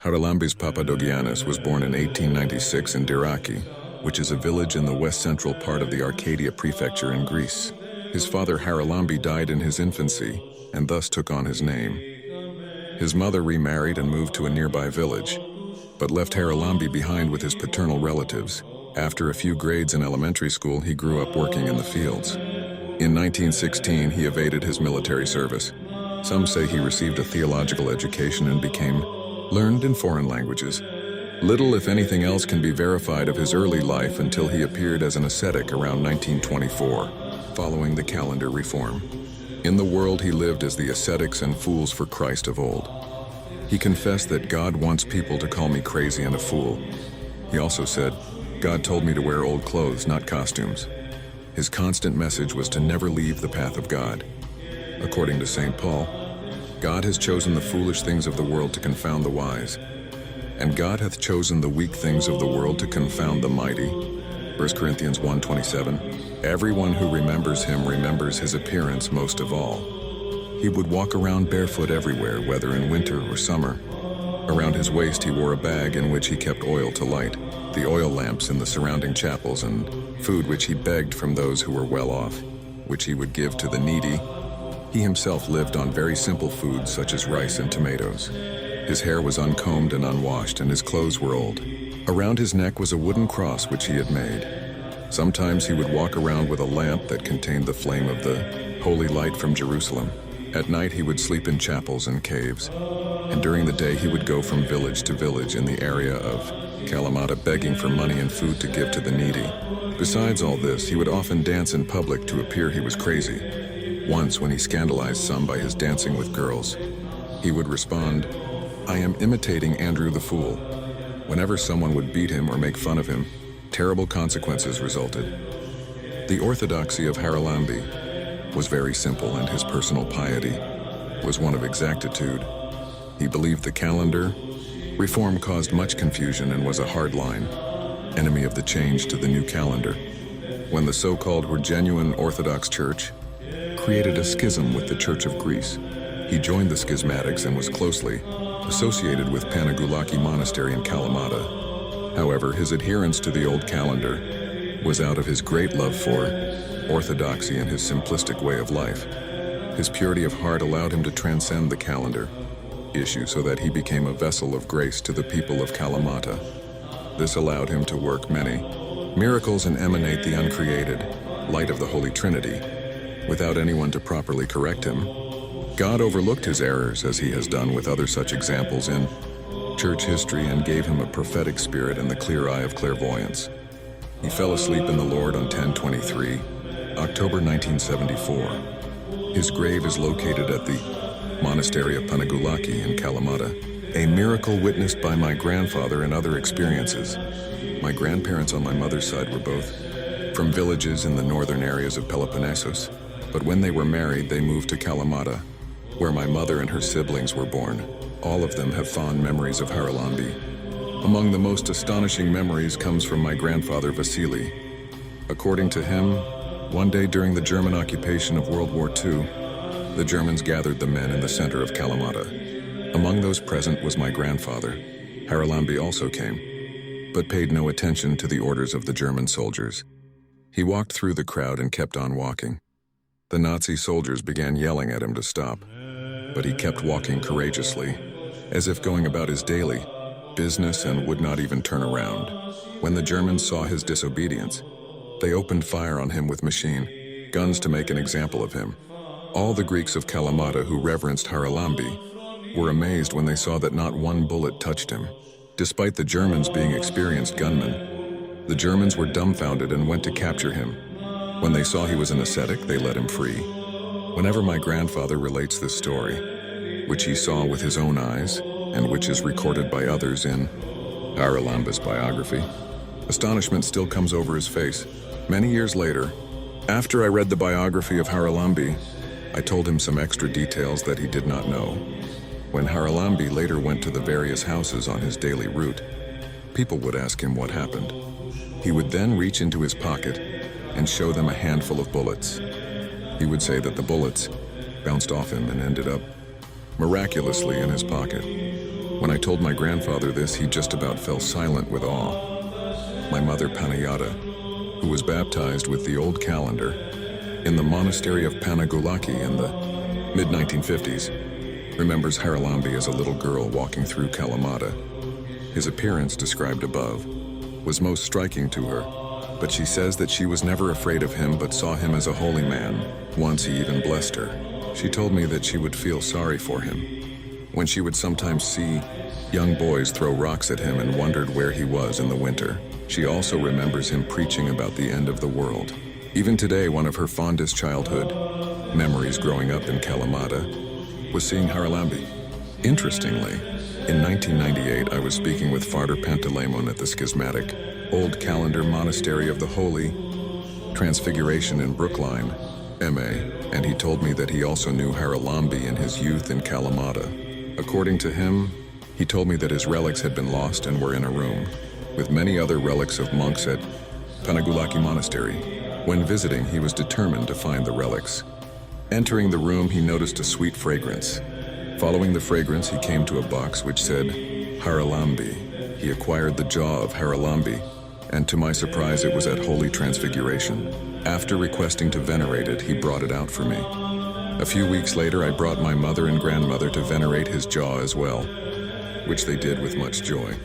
Haralambis Papadogiannis was born in 1896 in Diraki, which is a village in the west-central part of the Arcadia prefecture in Greece. His father Haralambi died in his infancy and thus took on his name. His mother remarried and moved to a nearby village, but left Haralambi behind with his paternal relatives. After a few grades in elementary school, he grew up working in the fields. In 1916, he evaded his military service. Some say he received a theological education and became learned in foreign languages. Little, if anything else, can be verified of his early life until he appeared as an ascetic around 1924, following the calendar reform. In the world he lived as the ascetics and fools for Christ of old. He confessed that God wants people to call me crazy and a fool. He also said, God told me to wear old clothes, not costumes. His constant message was to never leave the path of God. According to St. Paul, God has chosen the foolish things of the world to confound the wise, and God hath chosen the weak things of the world to confound the mighty. 1 Corinthians 1:27. Everyone who remembers him remembers his appearance most of all. He would walk around barefoot everywhere, whether in winter or summer. Around his waist he wore a bag in which he kept oil to light, the oil lamps in the surrounding chapels, and food which he begged from those who were well off, which he would give to the needy. He himself lived on very simple foods such as rice and tomatoes. His hair was uncombed and unwashed, and his clothes were old. Around his neck was a wooden cross which he had made. Sometimes he would walk around with a lamp that contained the flame of the holy light from Jerusalem. At night he would sleep in chapels and caves, and during the day he would go from village to village in the area of Kalamata begging for money and food to give to the needy. Besides all this, he would often dance in public to appear he was crazy. Once, when he scandalized some by his dancing with girls, he would respond, I am imitating Andrew the Fool. Whenever someone would beat him or make fun of him, terrible consequences resulted. The orthodoxy of Haralambi was very simple, and his personal piety was one of exactitude. He believed the calendar reform caused much confusion and was a hardline enemy of the change to the new calendar. When the so-called were genuine Orthodox Church created a schism with the Church of Greece, he joined the schismatics and was closely associated with Panagulaki Monastery in Kalamata. However, his adherence to the old calendar was out of his great love for orthodoxy and his simplistic way of life. His purity of heart allowed him to transcend the calendar issue so that he became a vessel of grace to the people of Kalamata. This allowed him to work many miracles and emanate the uncreated light of the Holy Trinity without anyone to properly correct him. God overlooked his errors, as he has done with other such examples in church history, and gave him a prophetic spirit and the clear eye of clairvoyance. He fell asleep in the Lord on 10/23, October 1974. His grave is located at the Monastery of Panagulaki in Kalamata, a miracle witnessed by my grandfather and other experiences. My grandparents on my mother's side were both from villages in the northern areas of Peloponnesus, but when they were married, they moved to Kalamata, where my mother and her siblings were born. All of them have fond memories of Haralambi. Among the most astonishing memories comes from my grandfather Vasily. According to him, one day during the German occupation of World War II, the Germans gathered the men in the center of Kalamata. Among those present was my grandfather. Haralambi also came, but paid no attention to the orders of the German soldiers. He walked through the crowd and kept on walking. The Nazi soldiers began yelling at him to stop, but he kept walking courageously, as if going about his daily business, and would not even turn around. When the Germans saw his disobedience, they opened fire on him with machine guns to make an example of him. All the Greeks of Kalamata who reverenced Haralambi were amazed when they saw that not one bullet touched him. Despite the Germans being experienced gunmen, the Germans were dumbfounded and went to capture him. When they saw he was an ascetic, they let him free. Whenever my grandfather relates this story, which he saw with his own eyes, and which is recorded by others in Haralambis' biography, astonishment still comes over his face. Many years later, after I read the biography of Haralambi, I told him some extra details that he did not know. When Haralambi later went to the various houses on his daily route, people would ask him what happened. He would then reach into his pocket and show them a handful of bullets. He would say that the bullets bounced off him and ended up miraculously in his pocket. When I told my grandfather this, he just about fell silent with awe. My mother, Panayota, who was baptized with the old calendar in the monastery of Panagulaki in the mid-1950s, remembers Haralambis as a little girl walking through Kalamata. His appearance, described above, was most striking to her, but she says that she was never afraid of him but saw him as a holy man. Once he even blessed her. She told me that she would feel sorry for him when she would sometimes see young boys throw rocks at him and wondered where he was in the winter. She also remembers him preaching about the end of the world. Even today, one of her fondest childhood memories growing up in Kalamata was seeing Haralambis. Interestingly, in 1998, I was speaking with Father Pantaleimon at the schismatic Old Calendar Monastery of the Holy Transfiguration in Brookline, MA, and he told me that he also knew Haralambis in his youth in Kalamata. According to him, he told me that his relics had been lost and were in a room, with many other relics of monks at Panagulaki Monastery. When visiting, he was determined to find the relics. Entering the room, he noticed a sweet fragrance. Following the fragrance, he came to a box which said, Haralambis. He acquired the jaw of Haralambis, and to my surprise, it was at Holy Transfiguration. After requesting to venerate it, he brought it out for me. A few weeks later, I brought my mother and grandmother to venerate his jaw as well, which they did with much joy.